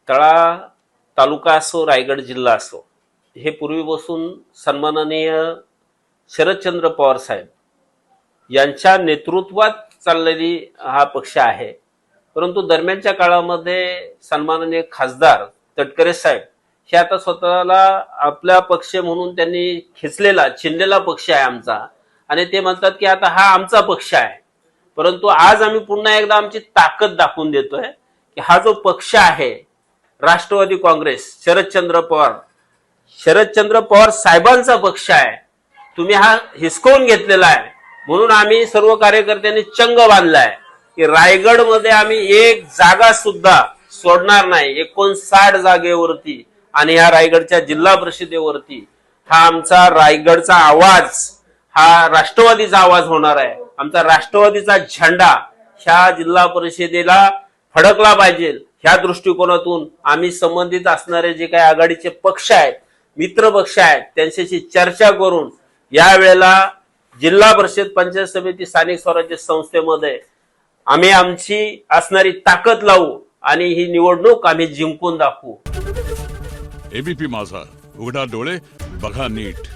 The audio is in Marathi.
तळा तालुका असो रायगड जिल्हा असो, हे पूर्वीपासून सन्माननीय शरदचंद्र पवार साहेब यांच्या नेतृत्वात चाललेली हा पक्ष आहे. परंतु दरम्यानच्या काळामध्ये सन्माननीय खासदार तटकरे साहेब हे आता स्वतःला आपला पक्ष म्हणून त्यांनी खेचलेला चिनलेला पक्ष आहे आमचा, आणि ते म्हणतात की आता हा आमचा पक्ष आहे. परंतु आज आम्ही पुन्हा एकदा आमची ताकद दाखवून देतोय की हा जो पक्ष आहे राष्ट्रवादी काँग्रेस, शरदचंद्र पवार साहेबांचा पक्ष आहे. तुम्ही हा हिसकावून घेतलेला आहे, म्हणून आम्ही सर्व कार्यकर्त्यांनी चंग बांधलाय की रायगड मध्ये आम्ही एक जागा सुद्धा सोडणार नाही. 59 जागेवरती आणि ह्या रायगडच्या जिल्हा परिषदेवरती हा आमचा रायगडचा आवाज, हा राष्ट्रवादीचा आवाज होणार आहे. आमचा राष्ट्रवादीचा झेंडा ह्या जिल्हा परिषदेला फडकला पाहिजे. ह्या दृष्टिकोनातून आम्ही संबंधित असणारे जे काही आघाडीचे पक्ष आहेत, मित्र पक्ष आहेत, त्यांच्याशी चर्चा करून यावेळेला जिल्हा परिषद, पंचायत समिती, स्थानिक स्वराज्य संस्थेमध्ये आम्ही आमची असणारी ताकद लावू आणि ही निवडणूक आम्ही जिंकून दाखवू. एबीपी माझा, उघडा डोळे बघा नीट.